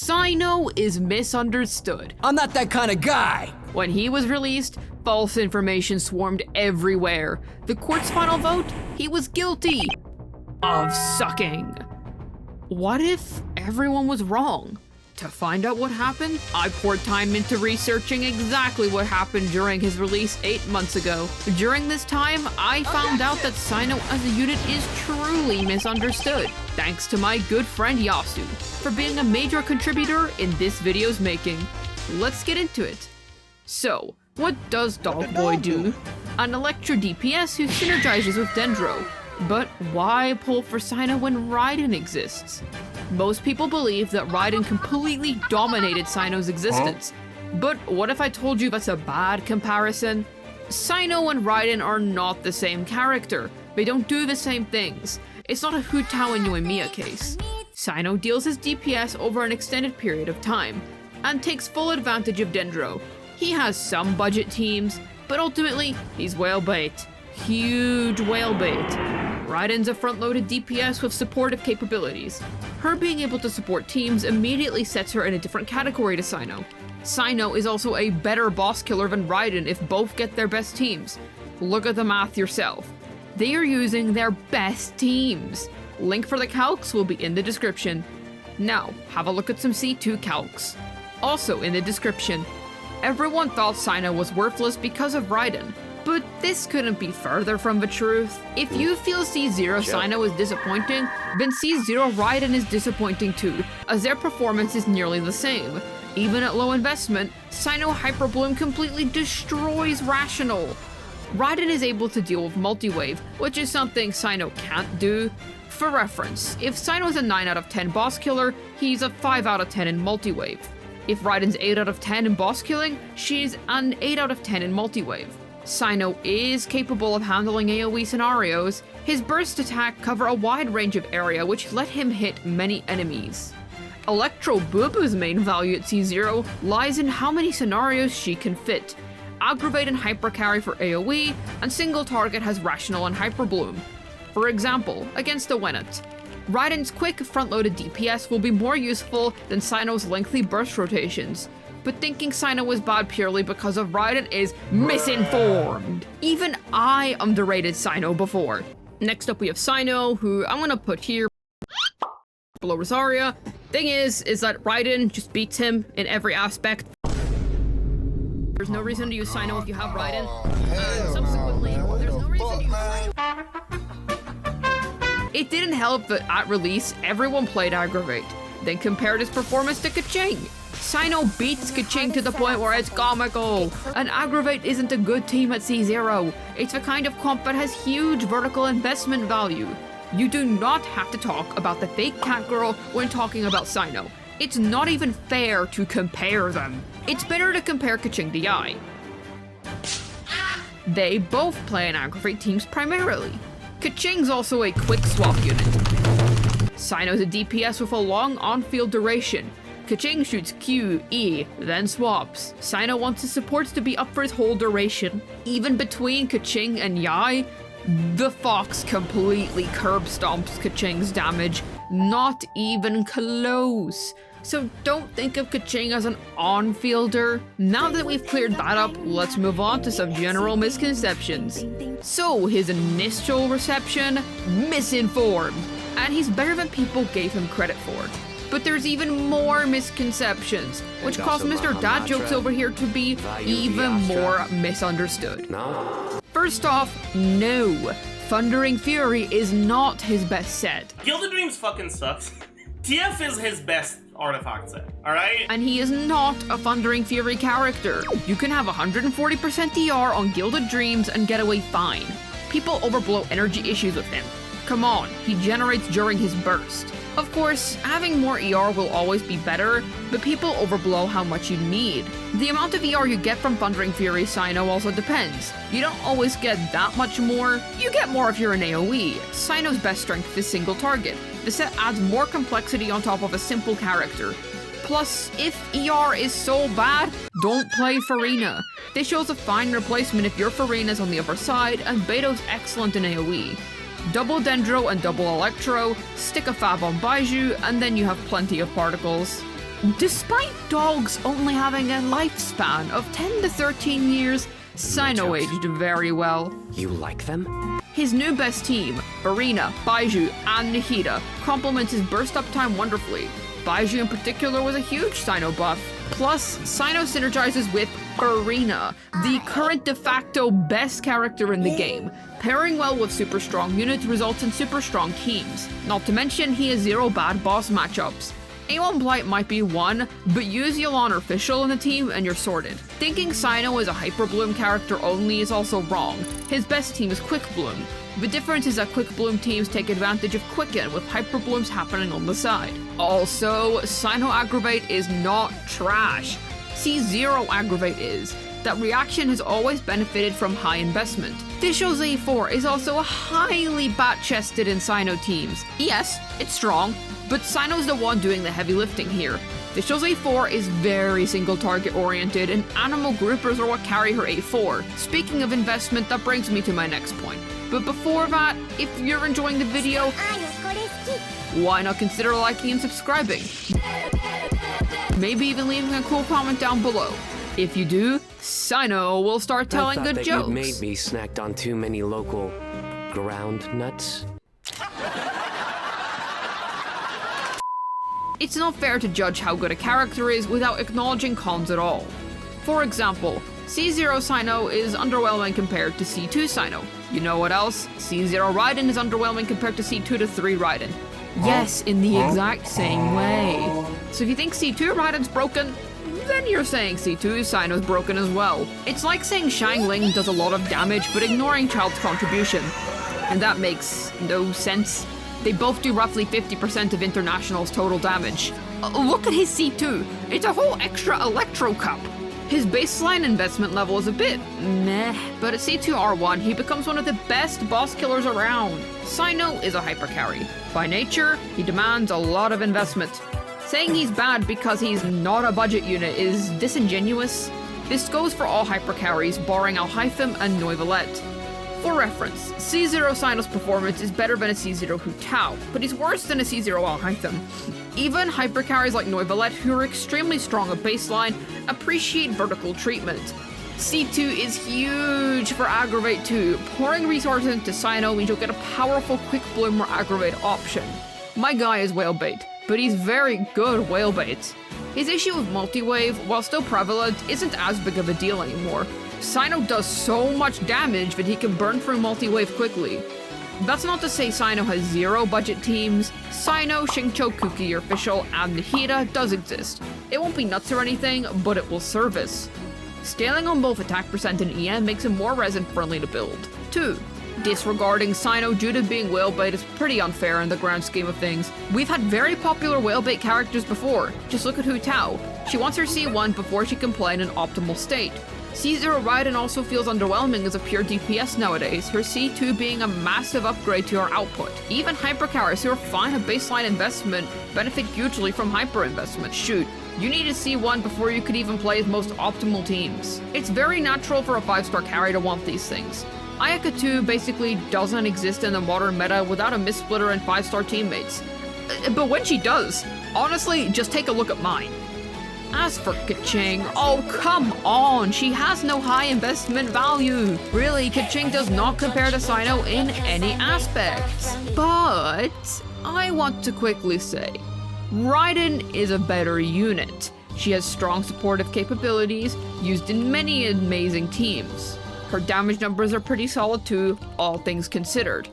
Cyno is misunderstood. I'm not that kind of guy. When he was released, false information swarmed everywhere. The court's final vote? He was guilty of sucking. What if everyone was wrong? To find out what happened, I poured time into researching exactly what happened during his release 8 months ago. During this time, I found out that Cyno as a unit is truly misunderstood, thanks to my good friend Yasu, for being a major contributor in this video's making. Let's get into it. So, what does Dog Boy do? An Electro DPS who synergizes with Dendro. But why pull for Cyno when Ryden exists? Most people believe that Ryden completely dominated Cyno's existence. But what if I told you that's a bad comparison? Cyno and Ryden are not the same character. They don't do the same things. It's not a Hu Tao and Yoimiya case. Cyno deals his DPS over an extended period of time, and takes full advantage of Dendro. He has some budget teams, but ultimately, he's whale bait. Huge whale bait. Ryden's a front-loaded DPS with supportive capabilities. Her being able to support teams immediately sets her in a different category to Cyno. Cyno is also a better boss killer than Ryden if both get their best teams. Look at the math yourself. They are using their best teams. Link for the calcs will be in the description. Now, have a look at some C2 calcs. Also in the description. Everyone thought Cyno was worthless because of Ryden, but this couldn't be further from the truth. If you feel C0 Cyno is disappointing, then C0 Ryden is disappointing too, as their performance is nearly the same. Even at low investment, Cyno Hyper Bloom completely destroys Rational. Ryden is able to deal with multi-wave, which is something Cyno can't do. For reference, if Cyno is a 9 out of 10 boss killer, he's a 5 out of 10 in multi-wave. If Ryden's 8 out of 10 in boss killing, she's an 8 out of 10 in multi-wave. Cyno is capable of handling AoE scenarios. His burst attack cover a wide range of area which let him hit many enemies. Electro Bubu's main value at C0 lies in how many scenarios she can fit. Aggravate and Hyper Carry for AoE, and single target has Rational and Hyper Bloom. For example, against a Wennet. Ryden's quick front-loaded DPS will be more useful than Cyno's lengthy burst rotations, but thinking Cyno was bad purely because of Ryden is misinformed. Even I underrated Cyno before. Next up we have Cyno, who I'm gonna put here below Rosaria. Thing is that Ryden just beats him in every aspect. There's no reason to use Cyno if you have Ryden, and subsequently, there's no reason to use Cyno. It didn't help that at release, everyone played Aggravate, then compared his performance to Kaching. Cyno beats Kaching to the point where it's comical, and Aggravate isn't a good team at C0. It's the kind of comp that has huge vertical investment value. You do not have to talk about the fake cat girl when talking about Cyno. It's not even fair to compare them. It's better to compare Kaching to Yai. They both play in Aggravate teams primarily. Kaching's also a quick swap unit. Cyno's a DPS with a long on-field duration. Kaching shoots Q, E, then swaps. Cyno wants his supports to be up for his whole duration. Even between Kaching and Yai, the Fox completely curb stomps Kaching's damage. Not even close. So don't think of Kaching as an on-fielder. Now that we've cleared that up, let's move on to some general misconceptions. So his initial reception, misinformed. And he's better than people gave him credit for. But there's even more misconceptions, which cause Mr. Dad Jokes over here to be even more misunderstood. First off, no. Thundering Fury is not his best set. Gilded Dreams fucking sucks. TF is his best artifact set, alright? And he is not a Thundering Fury character. You can have 140% DR on Gilded Dreams and get away fine. People overblow energy issues with him. Come on, he generates during his burst. Of course, having more ER will always be better, but people overblow how much you need. The amount of ER you get from Thundering Fury Cyno also depends. You don't always get that much more, you get more if you're an AoE. Cyno's best strength is single target. The set adds more complexity on top of a simple character. Plus, if ER is so bad, don't play Farina. This shows a fine replacement if your Farina's on the other side, and Beto's excellent in AoE. Double Dendro and double Electro, stick a Fab on Baiju, and then you have plenty of particles. Despite dogs only having a lifespan of 10 to 13 years, Cyno aged very well. You like them? His new best team, Arena, Baiju, and Nihida, complements his burst-up time wonderfully. Baiju in particular was a huge Cyno buff. Plus, Cyno synergizes with Arena, the current de facto best character in the game. Pairing well with super strong units results in super strong teams. Not to mention, he has 0 bad boss matchups. A1 Blight might be one, but use Yelan or Fischl in the team and you're sorted. Thinking Cyno is a Hyper Bloom character only is also wrong. His best team is Quick Bloom. The difference is that Quick Bloom teams take advantage of Quicken with Hyper Blooms happening on the side. Also, Cyno Aggravate is not trash. C0 Aggravate is. That reaction has always benefited from high investment. Fischl's A4 is also highly bat-chested in Cyno teams. Yes, it's strong, but Cyno's the one doing the heavy lifting here. Fischl's A4 is very single target oriented and animal groupers are what carry her A4. Speaking of investment, that brings me to my next point. But before that, if you're enjoying the video, why not consider liking and subscribing? Maybe even leaving a cool comment down below. If you do, Cyno will start telling good jokes. You made me snacked on too many local ground nuts. It's not fair to judge how good a character is without acknowledging cons at all. For example, C0 Cyno is underwhelming compared to C2 Cyno. You know what else? C0 Ryden is underwhelming compared to C2 to 3 Ryden. Yes, in the exact same way. So if you think C2 Ryden's broken, then you're saying C2 Cyno's broken as well. It's like saying Xiangling does a lot of damage but ignoring Child's contribution. And that makes no sense. They both do roughly 50% of International's total damage. Look at his C2. It's a whole extra Electro Cup. His baseline investment level is a bit meh, but at C2 R1, he becomes one of the best boss killers around. Cyno is a hyper carry. By nature, he demands a lot of investment. Saying he's bad because he's not a budget unit is disingenuous. This goes for all hyper carries, barring Alhaitham and Neuvillette. For reference, C0 Cyno's performance is better than a C0 Hu Tao, but he's worse than a C0 Alhaitham. Even hypercarries like Neuvillette, who are extremely strong at baseline, appreciate vertical treatment. C2 is huge for Aggravate 2. Pouring resources into Cyno means you'll get a powerful Quick Bloom or Aggravate option. My guy is Whalebait, but he's very good Whalebait. His issue with multi-wave, while still prevalent, isn't as big of a deal anymore. Cyno does so much damage that he can burn through multi-wave quickly. That's not to say Cyno has 0 budget teams. Cyno, Xingqiu, Kuki, or Fischl, and Nihida does exist. It won't be nuts or anything, but it will service. Scaling on both attack percent and EM makes him more resin-friendly to build. 2. Disregarding Cyno due to being Whalebait is pretty unfair in the grand scheme of things. We've had very popular Whalebait characters before. Just look at Hu Tao. She wants her C1 before she can play in an optimal state. C0 Ryden also feels underwhelming as a pure DPS nowadays, her C2 being a massive upgrade to her output. Even hypercarries who are fine at baseline investment benefit hugely from hyper investment. Shoot, you need a C1 before you could even play his most optimal teams. It's very natural for a 5-star carry to want these things. Ayaka 2 basically doesn't exist in the modern meta without a Mistsplitter and 5-star teammates. But when she does, honestly, just take a look at mine. As for Kaching, oh come on, she has no high investment value. Really, Kaching does not compare to Cyno in any aspects. But I want to quickly say, Ryden is a better unit. She has strong supportive capabilities, used in many amazing teams. Her damage numbers are pretty solid too, all things considered.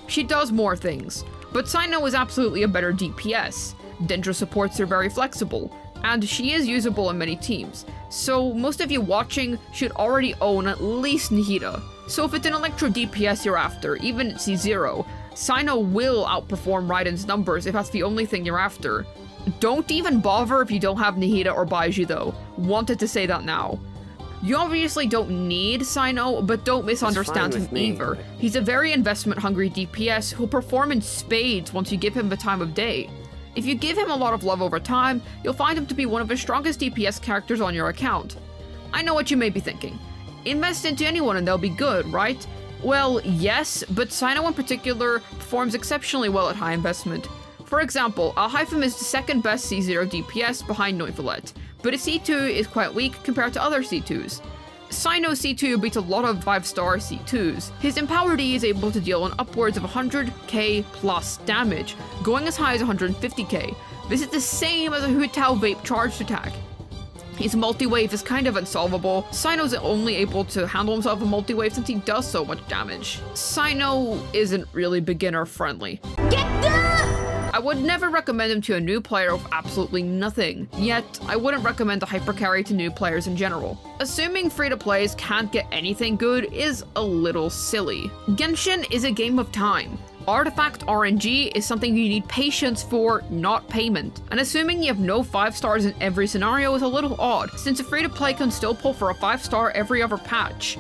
She does more things, but Cyno is absolutely a better DPS. Dendra supports are very flexible, and she is usable in many teams, so most of you watching should already own at least Nihida. So if it's an Electro DPS you're after, even at C0, Cyno will outperform Ryden's numbers if that's the only thing you're after. Don't even bother if you don't have Nihida or Baiju though. Wanted to say that now. You obviously don't need Cyno, but don't misunderstand him either. He's a very investment-hungry DPS who'll perform in spades once you give him the time of day. If you give him a lot of love over time, you'll find him to be one of the strongest DPS characters on your account. I know what you may be thinking. Invest into anyone and they'll be good, right? Well, yes, but Cyno in particular performs exceptionally well at high investment. For example, Alhaitham is the second best C0 DPS behind Neuvillette, but his C2 is quite weak compared to other C2s. Cyno C2 beats a lot of 5-star C2s. His Empowered E is able to deal on upwards of 100k plus damage, going as high as 150k. This is the same as a Hu Tao Vape charged attack. His multi-wave is kind of unsolvable. Cyno's only able to handle himself in multi-wave since he does so much damage. Cyno isn't really beginner friendly. I would never recommend him to a new player with absolutely nothing, yet I wouldn't recommend the hypercarry to new players in general. Assuming free-to-plays can't get anything good is a little silly. Genshin is a game of time. Artifact RNG is something you need patience for, not payment. And assuming you have no 5 stars in every scenario is a little odd, since a free-to-play can still pull for a 5-star every other patch.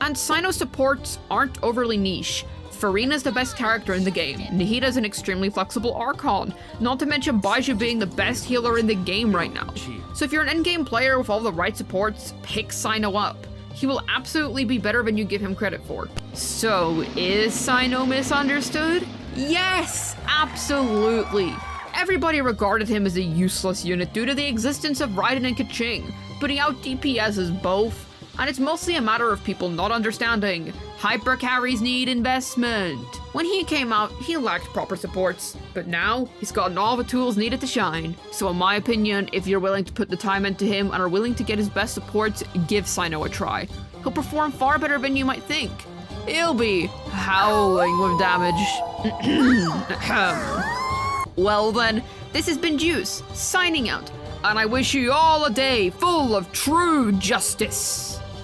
And Cyno supports aren't overly niche. Farina's the best character in the game. Nahida's an extremely flexible Archon, not to mention Baiju being the best healer in the game right now. So if you're an endgame player with all the right supports, pick Cyno up. He will absolutely be better than you give him credit for. So, is Cyno misunderstood? Yes, absolutely. Everybody regarded him as a useless unit due to the existence of Ryden and Kaching, but he out DPSs both, and it's mostly a matter of people not understanding. Hyper carries need investment. When he came out, he lacked proper supports, but now he's gotten all the tools needed to shine. So in my opinion, if you're willing to put the time into him and are willing to get his best supports, give Cyno a try. He'll perform far better than you might think. He'll be howling with damage. Well then, this has been Juice, signing out, and I wish you all a day full of true justice.